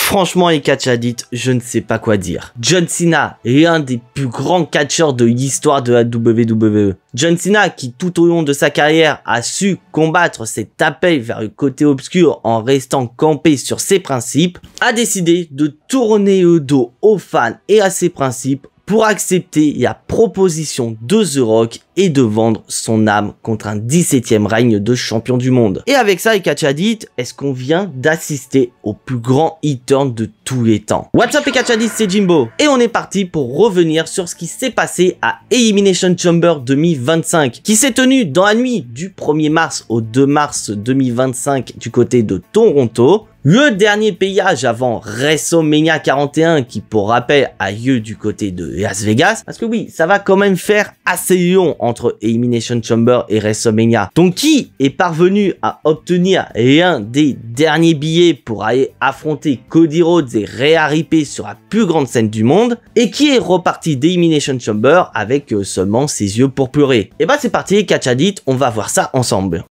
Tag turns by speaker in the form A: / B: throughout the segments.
A: Franchement, les catchs addict, je ne sais pas quoi dire. John Cena est un des plus grands catcheurs de l'histoire de la WWE. John Cena, qui tout au long de sa carrière a su combattre, s'est tapé vers le côté obscur en restant campé sur ses principes, a décidé de tourner le dos aux fans et à ses principes pour accepter la proposition de The Rock et de vendre son âme contre un 17e règne de champion du monde. Et avec ça, les catch addicts, est-ce qu'on vient d'assister au plus grand e-turn de tous les temps? What's up les catch addicts, c'est Jimbo. Et on est parti pour revenir sur ce qui s'est passé à Elimination Chamber 2025, qui s'est tenu dans la nuit du 1er mars au 2 mars 2025 du côté de Toronto. Le dernier payage avant WrestleMania 41 qui, pour rappel, a lieu du côté de Las Vegas. Parce que oui, ça va quand même faire assez long entre Elimination Chamber et WrestleMania. Donc qui est parvenu à obtenir l'un des derniers billets pour aller affronter Cody Rhodes et Rhea Ripley sur la plus grande scène du monde? Et qui est reparti d'Elimination Chamber avec seulement ses yeux pour pleurer? Et bah c'est parti, catch addict, on va voir ça ensemble.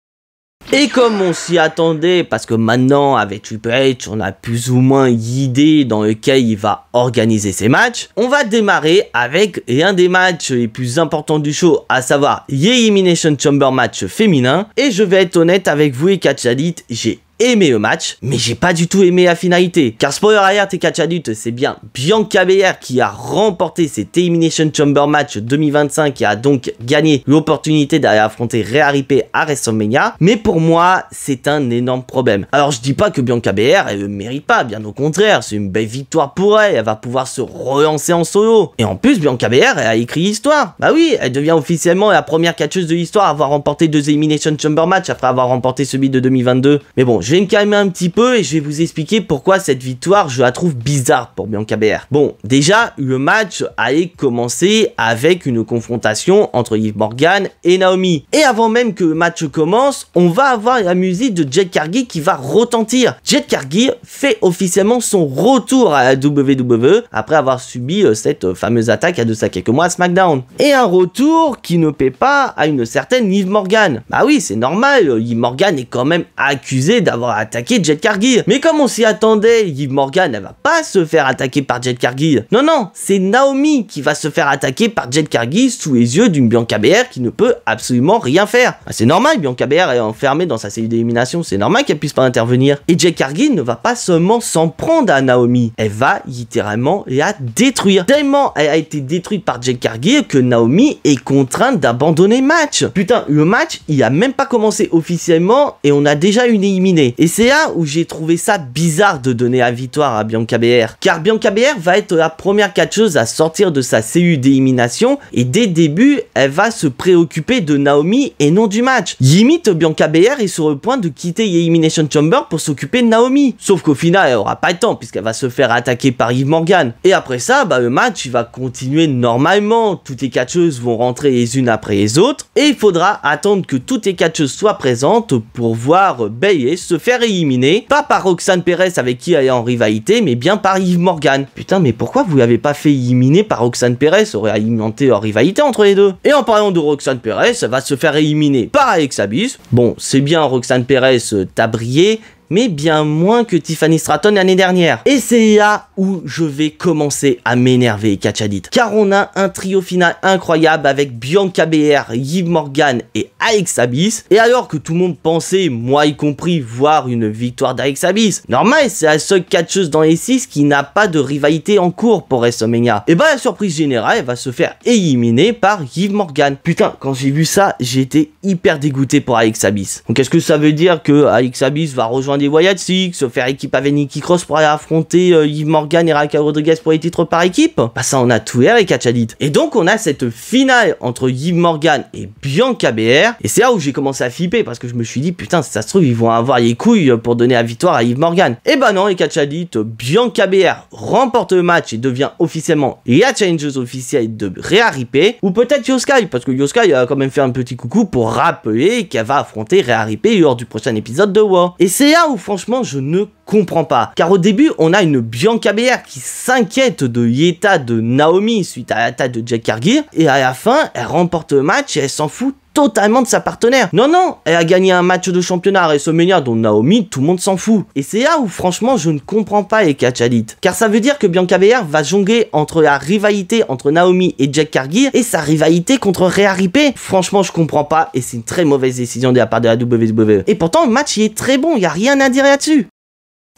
A: Et comme on s'y attendait, parce que maintenant avec Triple H on a plus ou moins l'idée dans lequel il va organiser ses matchs, on va démarrer avec l'un des matchs les plus importants du show, à savoir l'Elimination Chamber match féminin. Et je vais être honnête avec vous les catch addicts, j'ai aimé le match, mais j'ai pas du tout aimé la finalité. Car spoiler alert, tes catch addicts, c'est bien Bianca Belair qui a remporté cet Elimination Chamber match 2025 et a donc gagné l'opportunité d'aller affronter Rhea Ripley à WrestleMania. Mais pour moi, c'est un énorme problème. Alors je dis pas que Bianca Belair, elle le mérite pas, bien au contraire, c'est une belle victoire pour elle, elle va pouvoir se relancer en solo. Et en plus, Bianca Belair, elle a écrit l'histoire. Bah oui, elle devient officiellement la première catcheuse de l'histoire à avoir remporté 2 Elimination Chamber match après avoir remporté celui de 2022. Mais bon, je vais me calmer un petit peu et je vais vous expliquer pourquoi cette victoire je la trouve bizarre pour Bianca Belair. Bon, déjà le match allait commencer avec une confrontation entre Liv Morgan et Naomi. Et avant même que le match commence, on va avoir la musique de Jade Cargill qui va retentir. Jade Cargill fait officiellement son retour à la WWE après avoir subi cette fameuse attaque il y a de ça quelques mois à SmackDown. Et un retour qui ne plaît pas à une certaine Liv Morgan. Bah oui, c'est normal, Liv Morgan est quand même accusée d'avoir attaqué Jade Cargill. Mais comme on s'y attendait, Liv Morgan, elle va pas se faire attaquer par Jade Cargill. Non, non, c'est Naomi qui va se faire attaquer par Jade Cargill sous les yeux d'une Bianca Belair qui ne peut absolument rien faire. Bah, c'est normal, Bianca Belair est enfermée dans sa cellule d'élimination, c'est normal qu'elle puisse pas intervenir. Et Jade Cargill ne va pas seulement s'en prendre à Naomi, elle va littéralement la détruire. Tellement elle a été détruite par Jade Cargill que Naomi est contrainte d'abandonner le match. Putain, le match, il a même pas commencé officiellement et on a déjà une éliminée. Et c'est là où j'ai trouvé ça bizarre de donner la victoire à Bianca Belair. Car Bianca Belair va être la première catcheuse à sortir de sa cellule d'élimination et dès le début, elle va se préoccuper de Naomi et non du match. Limite, Bianca Belair est sur le point de quitter l'Elimination Chamber pour s'occuper de Naomi. Sauf qu'au final, elle aura pas le temps puisqu'elle va se faire attaquer par Liv Morgan. Et après ça, bah, le match il va continuer normalement. Toutes les catcheuses vont rentrer les unes après les autres et il faudra attendre que toutes les catcheuses soient présentes pour voir Bayley se faire éliminer, pas par Roxanne Perez avec qui elle est en rivalité, mais bien par Liv Morgan. Putain, mais pourquoi vous l'avez pas fait éliminer par Roxanne Perez? Ça aurait alimenté leur rivalité entre les deux. Et en parlant de Roxanne Perez, elle va se faire éliminer par Alexa Bliss. Bon, c'est bien Roxanne Perez, t'as brillé, mais bien moins que Tiffany Stratton l'année dernière. Et c'est là où je vais commencer à m'énerver, catch addict. Car on a un trio final incroyable avec Bianca Belair, Liv Morgan et Alexa Bliss. Et alors que tout le monde pensait, moi y compris, voir une victoire d'Alexa Bliss, normal, c'est la seule catcheuse dans les 6 qui n'a pas de rivalité en cours pour WrestleMania. Et bah la surprise générale, elle va se faire éliminer par Liv Morgan. Putain, quand j'ai vu ça, j'ai été hyper dégoûté pour Alexa Bliss. Donc est-ce que ça veut dire que Alexa Bliss va rejoindre les Wyatt Six, se faire équipe avec Nikki Cross pour aller affronter Liv Morgan et Raquel Rodriguez pour les titres par équipe? Bah ça on a tout l'air les catch addicts. Et donc on a cette finale entre Liv Morgan et Bianca Belair. Et c'est là où j'ai commencé à flipper parce que je me suis dit putain si ça se trouve ils vont avoir les couilles pour donner la victoire à Liv Morgan. Et bah non les catch addicts, Bianca Belair remporte le match et devient officiellement la challengeuse officielle de Rhea Ripley. Ou peut-être Io Sky, parce que Io Sky a quand même fait un petit coucou pour rappeler qu'elle va affronter Rhea Ripley lors du prochain épisode de War. Et c'est là où franchement je ne comprends pas. Car au début on a une Bianca Belair qui s'inquiète de l'état de Naomi suite à l'attaque de Jade Cargill. Et à la fin elle remporte le match et elle s'en fout totalement de sa partenaire. Non, non, elle a gagné un match de championnat à WrestleMania dont Naomi, tout le monde s'en fout. Et c'est là où franchement je ne comprends pas Eka Chalit. Car ça veut dire que Bianca Belair va jongler entre la rivalité entre Naomi et Jade Cargill et sa rivalité contre Rhea Ripley. Franchement je comprends pas et c'est une très mauvaise décision de la part de la WWE. Et pourtant le match il est très bon, il n'y a rien à dire là-dessus.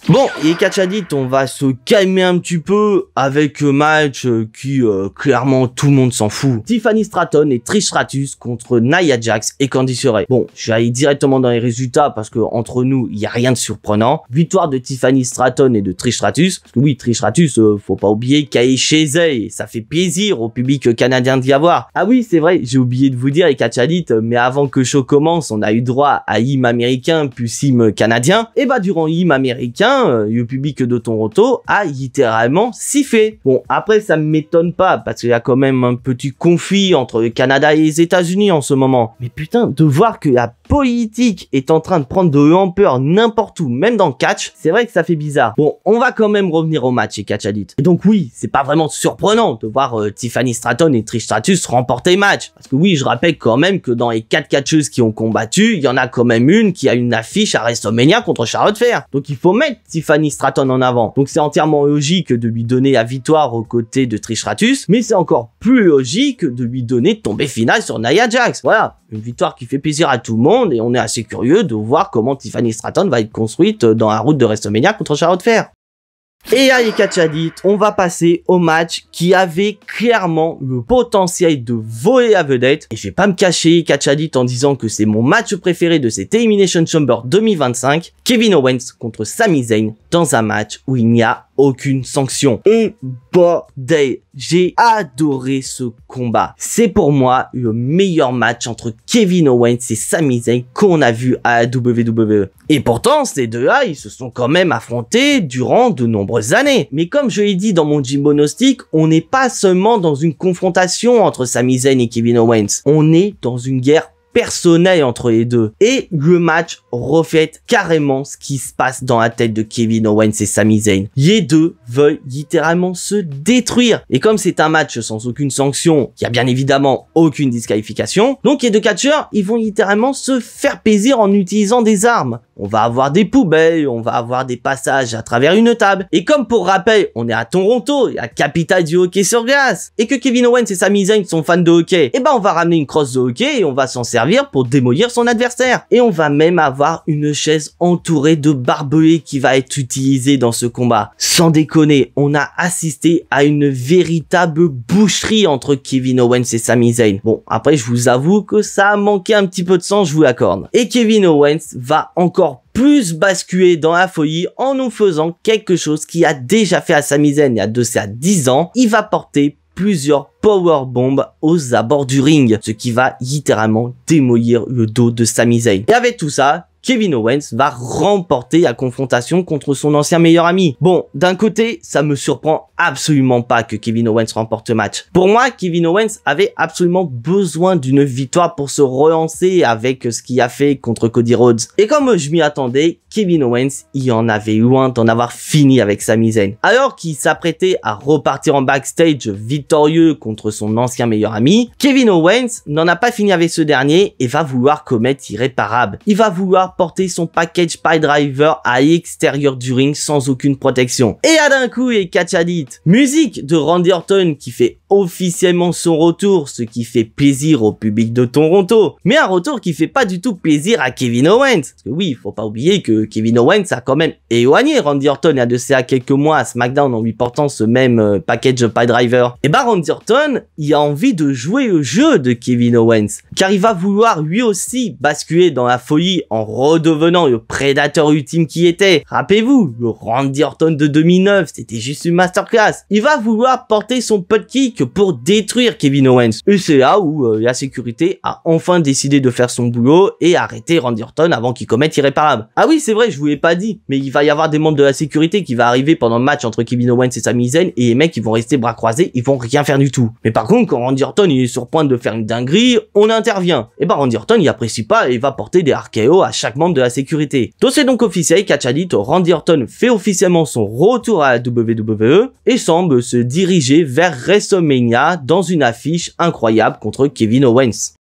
A: Bon, et Eka Chalit, on va se calmer un petit peu avec un match qui, clairement, tout le monde s'en fout. Tiffany Stratton et Trish Stratus contre Nia Jax et Candice LeRae. Bon, je vais aller directement dans les résultats parce que entre nous, il y a rien de surprenant. Victoire de Tiffany Stratton et de Trish Stratus. Parce que oui, Trish Stratus, faut pas oublier qu'elle est chez elle et ça fait plaisir au public canadien d'y avoir. Ah oui, c'est vrai, j'ai oublié de vous dire, Eka Chalit, mais avant que le show commence, on a eu droit à hymne américain puis hymne canadien. Et bah, durant hymne américain, le public de Toronto a littéralement sifflé. Bon, après, ça m'étonne pas, parce qu'il y a quand même un petit conflit entre le Canada et les États-Unis en ce moment. Mais putain, de voir que la politique est en train de prendre de l'ampleur n'importe où, même dans le catch, c'est vrai que ça fait bizarre. Bon, on va quand même revenir au match, Eka Chalit. Et donc oui, c'est pas vraiment surprenant de voir Tiffany Stratton et Trish Stratus remporter le match. Parce que oui, je rappelle quand même que dans les 4 catcheuses qui ont combattu, il y en a quand même une qui a une affiche à WrestleMania contre Charlotte Flair. Donc il faut mettre Tiffany Stratton en avant. Donc c'est entièrement logique de lui donner la victoire aux côtés de Trish Stratus, mais c'est encore plus logique de lui donner tombée finale sur Nia Jax. Voilà, une victoire qui fait plaisir à tout le monde et on est assez curieux de voir comment Tiffany Stratton va être construite dans la route de WrestleMania contre Charlotte Flair. Et à Eka Chalit, on va passer au match qui avait clairement le potentiel de voler la vedette. Et je vais pas me cacher Eka Chalit en disant que c'est mon match préféré de cette Elimination Chamber 2025. Kevin Owens contre Sami Zayn dans un match où il n'y a aucune sanction. Et bordel, j'ai adoré ce combat. C'est pour moi le meilleur match entre Kevin Owens et Sami Zayn qu'on a vu à la WWE. Et pourtant, ces deux-là, ils se sont quand même affrontés durant de nombreuses années. Mais comme je l'ai dit dans mon gymnostic, on n'est pas seulement dans une confrontation entre Sami Zayn et Kevin Owens. On est dans une guerre personnel entre les deux. Et le match reflète carrément ce qui se passe dans la tête de Kevin Owens et Sami Zayn. Les deux veulent littéralement se détruire. Et comme c'est un match sans aucune sanction, il y a bien évidemment aucune disqualification. Donc les deux catcheurs, ils vont littéralement se faire plaisir en utilisant des armes. On va avoir des poubelles, on va avoir des passages à travers une table. Et comme pour rappel, on est à Toronto, la capitale du hockey sur glace. Et que Kevin Owens et Sami Zayn sont fans de hockey. Et ben on va ramener une crosse de hockey et on va s'en servir pour démolir son adversaire. Et on va même avoir une chaise entourée de barbelés qui va être utilisée dans ce combat. Sans déconner, on a assisté à une véritable boucherie entre Kevin Owens et Sami Zayn. Bon, après je vous avoue que ça a manqué un petit peu de sang, je vous l'accorde. Et Kevin Owens va encore plus basculer dans la folie en nous faisant quelque chose qu'il a déjà fait à Sami Zayn il y a de ça 10 ans. Il va porter plusieurs powerbombs aux abords du ring, ce qui va littéralement démolir le dos de Sami Zayn. Et avec tout ça, Kevin Owens va remporter la confrontation contre son ancien meilleur ami. Bon, d'un côté, ça me surprend absolument pas que Kevin Owens remporte le match. Pour moi, Kevin Owens avait absolument besoin d'une victoire pour se relancer avec ce qu'il a fait contre Cody Rhodes. Et comme je m'y attendais, Kevin Owens, il en avait loin d'en avoir fini avec Sami Zayn. Alors qu'il s'apprêtait à repartir en backstage victorieux contre son ancien meilleur ami, Kevin Owens n'en a pas fini avec ce dernier et va vouloir commettre l'irréparable. Il va vouloir porter son package pile driver à l'extérieur du ring sans aucune protection. Et là d'un coup, Eka Chalit, musique de Randy Orton qui fait officiellement son retour, ce qui fait plaisir au public de Toronto. Mais un retour qui fait pas du tout plaisir à Kevin Owens. Parce que oui, il faut pas oublier que Kevin Owens a quand même éloigné Randy Orton il y a de ça quelques mois à SmackDown en lui portant ce même package pile driver. Et bah Randy Orton, il a envie de jouer le jeu de Kevin Owens. Car il va vouloir lui aussi basculer dans la folie en redevenant le prédateur ultime qui était. Rappelez-vous, le Randy Orton de 2009, c'était juste une masterclass. Il va vouloir porter son putt kick pour détruire Kevin Owens. Et c'est là où la sécurité a enfin décidé de faire son boulot et arrêter Randy Orton avant qu'il commette l'irréparable. Ah oui, c'est vrai, je vous l'ai pas dit, mais il va y avoir des membres de la sécurité qui va arriver pendant le match entre Kevin Owens et Sami Zayn et les mecs ils vont rester bras croisés, ils vont rien faire du tout. Mais par contre, quand Randy Orton il est sur point de faire une dinguerie, on intervient. Et bah Randy Orton il apprécie pas et va porter des RKO à chaque membre de la sécurité. Donc c'est donc officiel, Eka Chalit, Randy Orton fait officiellement son retour à la WWE et semble se diriger vers WrestleMania dans une affiche incroyable contre Kevin Owens.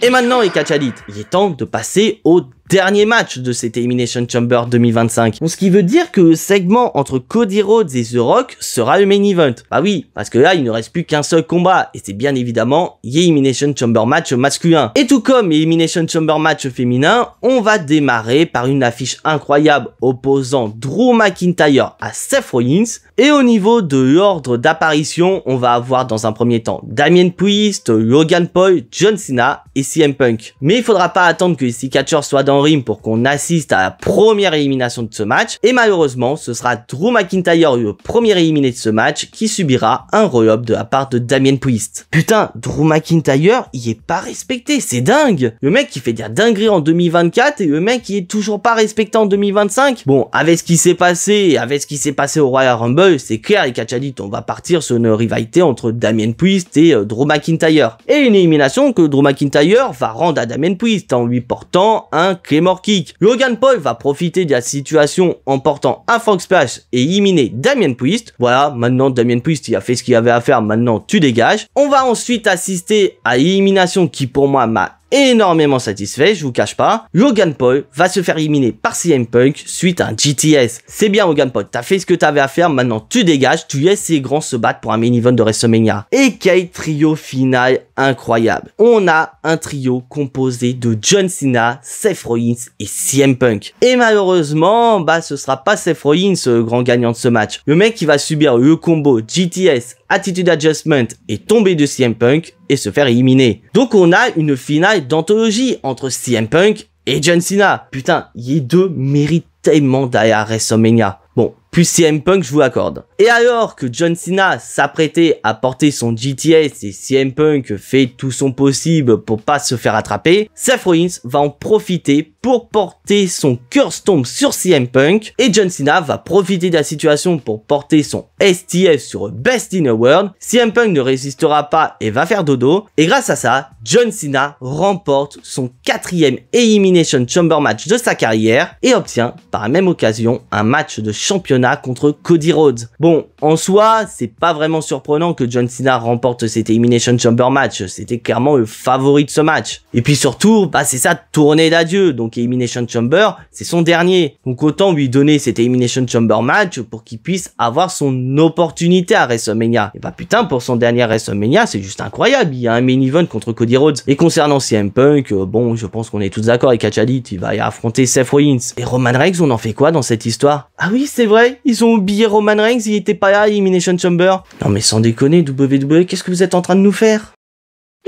A: Et maintenant, les catchadites, il est temps de passer au dernier match de cette Elimination Chamber 2025. Ce qui veut dire que le segment entre Cody Rhodes et The Rock sera le main event. Bah oui, parce que là, il ne reste plus qu'un seul combat, et c'est bien évidemment l'Elimination Chamber match masculin. Et tout comme l'Elimination Chamber match féminin, on va démarrer par une affiche incroyable opposant Drew McIntyre à Seth Rollins. Et au niveau de l'ordre d'apparition, on va avoir dans un premier temps Damien Priest, Logan Paul, John Cena et CM Punk. Mais il faudra pas attendre que les 6 catcheurs soient dans le ring pour qu'on assiste à la première élimination de ce match. Et malheureusement, ce sera Drew McIntyre, le premier éliminé de ce match, qui subira un roll-up de la part de Damien Priest. Putain, Drew McIntyre, il est pas respecté, c'est dingue. Le mec qui fait des dingueries en 2024 et le mec qui est toujours pas respecté en 2025. Bon, avec ce qui s'est passé au Royal Rumble, c'est clair les catchadites, on va partir sur une rivalité entre Damien Priest et Drew McIntyre. Et une élimination que Drew McIntyre va rendre à Damien Priest en lui portant un Claymore Kick. Logan Paul va profiter de la situation en portant un Frog Splash et éliminer Damien Priest. Voilà, maintenant Damien Priest il a fait ce qu'il avait à faire, maintenant tu dégages. On va ensuite assister à l'élimination qui pour moi m'a énormément satisfait, je vous cache pas. Logan Paul va se faire éliminer par CM Punk suite à un GTS. C'est bien Logan Paul, t'as fait ce que t'avais à faire, maintenant tu dégages, tu laisses ces grands se battre pour un main event de WrestleMania. Et quel trio final incroyable. On a un trio composé de John Cena, Seth Rollins et CM Punk. Et malheureusement, ce sera pas Seth Rollins le grand gagnant de ce match. Le mec qui va subir le combo GTS, Attitude Adjustment et tomber de CM Punk et se faire éliminer. Donc on a une finale d'anthologie entre CM Punk et John Cena. Putain, les deux méritent tellement d'aller à WrestleMania. Bon, plus CM Punk, je vous l'accorde. Et alors que John Cena s'apprêtait à porter son GTS et CM Punk fait tout son possible pour pas se faire attraper, Seth Rollins va en profiter pour porter son Curse Stomp sur CM Punk et John Cena va profiter de la situation pour porter son STF sur Best in the World. CM Punk ne résistera pas et va faire dodo. Et grâce à ça, John Cena remporte son 4e Elimination Chamber match de sa carrière et obtient par la même occasion un match de championnat contre Cody Rhodes. Bon, en soi, c'est pas vraiment surprenant que John Cena remporte cet Elimination Chamber match. C'était clairement le favori de ce match. Et puis surtout, c'est sa tournée d'adieu. Donc Elimination Chamber, c'est son dernier. Donc autant lui donner cet Elimination Chamber match pour qu'il puisse avoir son opportunité à WrestleMania. Et putain, pour son dernier WrestleMania, c'est juste incroyable. Il y a un main event contre Cody Rhodes. Et concernant CM Punk, bon, je pense qu'on est tous d'accord avec catchadites, il va y affronter Seth Rollins. Et Roman Reigns, on en fait quoi dans cette histoire? Ah oui, c'est vrai, ils ont oublié Roman Reigns, il était pas là à Elimination Chamber. Non mais sans déconner, WWE, qu'est-ce que vous êtes en train de nous faire?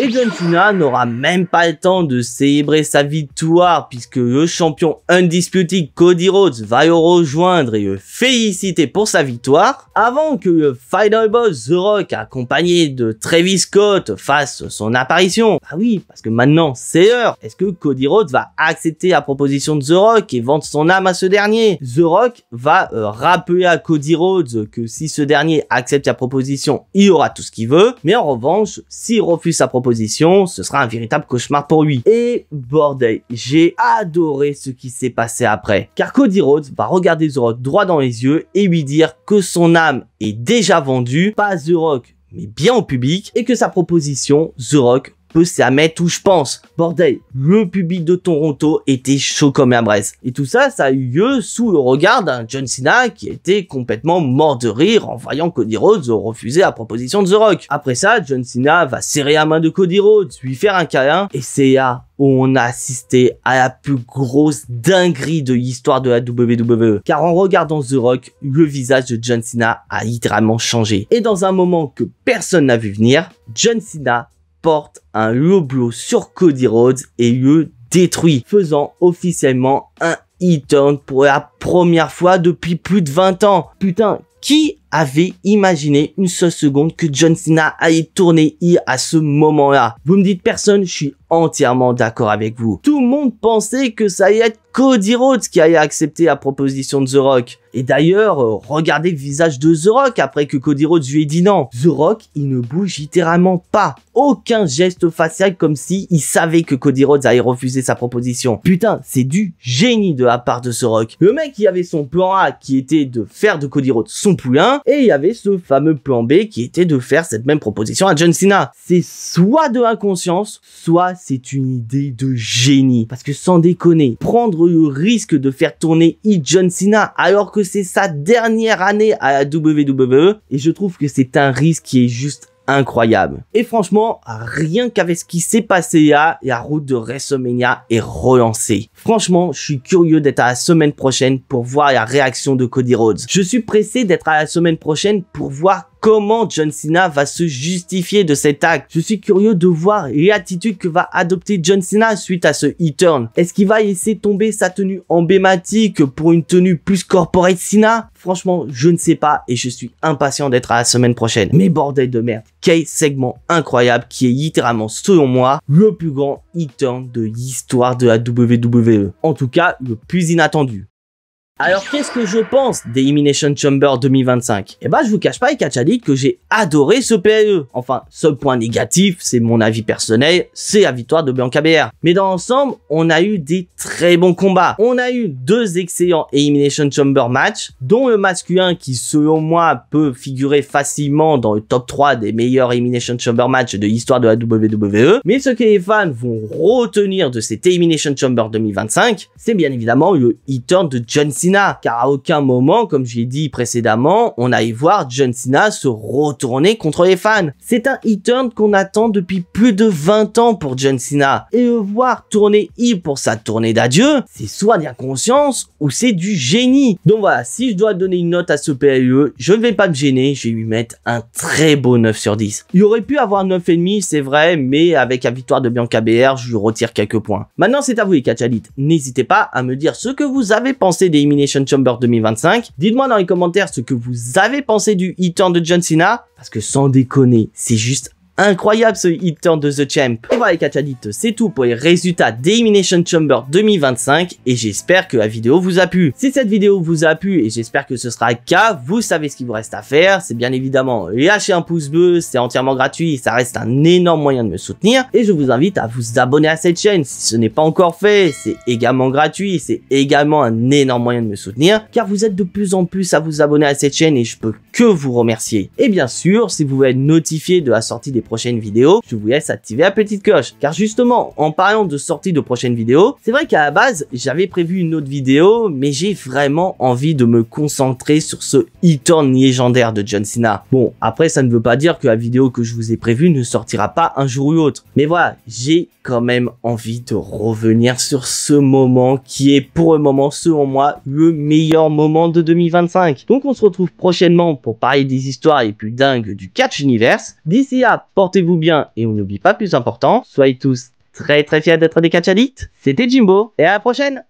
A: Et John Cena n'aura même pas le temps de célébrer sa victoire puisque le champion undisputed Cody Rhodes va le rejoindre et le féliciter pour sa victoire avant que le Final Boss The Rock accompagné de Travis Scott fasse son apparition. Ah oui, parce que maintenant c'est l'heure. Est-ce que Cody Rhodes va accepter la proposition de The Rock et vendre son âme à ce dernier? The Rock va rappeler à Cody Rhodes que si ce dernier accepte la proposition, il aura tout ce qu'il veut, mais en revanche, s'il refuse sa proposition, ce sera un véritable cauchemar pour lui. Et bordel, j'ai adoré ce qui s'est passé après. Car Cody Rhodes va regarder The Rock droit dans les yeux et lui dire que son âme est déjà vendue, pas à The Rock, mais bien au public, et que sa proposition, The Rock, peut se la mettre où je pense. Bordel, le public de Toronto était chaud comme la braise. Et tout ça, ça a eu lieu sous le regard d'un John Cena qui était complètement mort de rire en voyant Cody Rhodes refuser la proposition de The Rock. Après ça, John Cena va serrer la main de Cody Rhodes, lui faire un câlin, et c'est là où on a assisté à la plus grosse dinguerie de l'histoire de la WWE. Car en regardant The Rock, le visage de John Cena a littéralement changé. Et dans un moment que personne n'a vu venir, John Cena porte un low blow sur Cody Rhodes et le détruit, faisant officiellement un heel turn pour la première fois depuis plus de 20 ans. Putain, qui avait imaginé une seule seconde que John Cena allait tourner heel à ce moment-là? Vous me dites personne, je suis entièrement d'accord avec vous. Tout le monde pensait que ça allait être Cody Rhodes qui allait accepter la proposition de The Rock. Et d'ailleurs, regardez le visage de The Rock après que Cody Rhodes lui ait dit non. The Rock, il ne bouge littéralement pas. Aucun geste facial comme si il savait que Cody Rhodes allait refuser sa proposition. Putain, c'est du génie de la part de The Rock. Le mec, il avait son plan A qui était de faire de Cody Rhodes son poulain, et il y avait ce fameux plan B qui était de faire cette même proposition à John Cena. C'est soit de l'inconscience, soit c'est une idée de génie. Parce que sans déconner, prendre le risque de faire tourner John Cena alors que c'est sa dernière année à la WWE, et je trouve que c'est un risque qui est juste incroyable. Et franchement, rien qu'avec ce qui s'est passé là, la route de WrestleMania est relancée. Franchement, je suis curieux d'être à la semaine prochaine pour voir la réaction de Cody Rhodes. Je suis pressé d'être à la semaine prochaine pour voir comment John Cena va se justifier de cet acte. Je suis curieux de voir l'attitude que va adopter John Cena suite à ce e-turn. Est-ce qu'il va laisser tomber sa tenue emblématique pour une tenue plus corporate Cena? Franchement, je ne sais pas et je suis impatient d'être à la semaine prochaine. Mais bordel de merde, quel segment incroyable qui est littéralement, selon moi, le plus grand e-turn de l'histoire de la WWE. En tout cas, le plus inattendu. Alors, qu'est-ce que je pense des Elimination Chamber 2025? Eh ben, je vous cache pas, Catchalit, que j'ai adoré ce PLE. Enfin, seul point négatif, c'est mon avis personnel, c'est la victoire de Bianca Belair. Mais dans l'ensemble, on a eu des très bons combats. On a eu 2 excellents Elimination Chamber matchs, dont le masculin qui, selon moi, peut figurer facilement dans le top 3 des meilleurs Elimination Chamber matchs de l'histoire de la WWE. Mais ce que les fans vont retenir de cet Elimination Chamber 2025, c'est bien évidemment le e-turn de John Cena. Car à aucun moment, comme je l'ai dit précédemment, on allait voir John Cena se retourner contre les fans. C'est un e-turn qu'on attend depuis plus de 20 ans pour John Cena. Et le voir tourner heel pour sa tournée d'adieu, c'est soit d'inconscience ou c'est du génie. Donc voilà, si je dois donner une note à ce PLE, je ne vais pas me gêner, je vais lui mettre un très beau 9 sur 10. Il aurait pu avoir 9,5, c'est vrai, mais avec la victoire de Bianca Belair, je lui retire quelques points. Maintenant, c'est à vous les Catchalit. N'hésitez pas à me dire ce que vous avez pensé des Elimination Chamber 2025. Dites-moi dans les commentaires ce que vous avez pensé du e-turn de John Cena, parce que sans déconner, c'est juste incroyable ce e-turn de The Champ. Et voilà les Catchalit, c'est tout pour les résultats d'Elimination Chamber 2025 et j'espère que la vidéo vous a plu. Si cette vidéo vous a plu et j'espère que ce sera le cas, vous savez ce qu'il vous reste à faire, c'est bien évidemment lâcher un pouce bleu, c'est entièrement gratuit, ça reste un énorme moyen de me soutenir et je vous invite à vous abonner à cette chaîne si ce n'est pas encore fait, c'est également gratuit, c'est également un énorme moyen de me soutenir car vous êtes de plus en plus à vous abonner à cette chaîne et je peux que vous remercier. Et bien sûr, si vous voulez être notifié de la sortie des prochaines vidéos, je vous laisse activer la petite cloche. Car justement, en parlant de sortie de prochaines vidéos, c'est vrai qu'à la base, j'avais prévu une autre vidéo, mais j'ai vraiment envie de me concentrer sur ce e-turn légendaire de John Cena. Bon, après, ça ne veut pas dire que la vidéo que je vous ai prévue ne sortira pas un jour ou l'autre. Mais voilà, j'ai quand même envie de revenir sur ce moment qui est pour le moment, selon moi, le meilleur moment de 2025. Donc on se retrouve prochainement pour parler des histoires les plus dingues du Catch Universe. D'ici là, portez-vous bien et on n'oublie pas plus important, soyez tous très fiers d'être des Catchalites. C'était Jimbo et à la prochaine.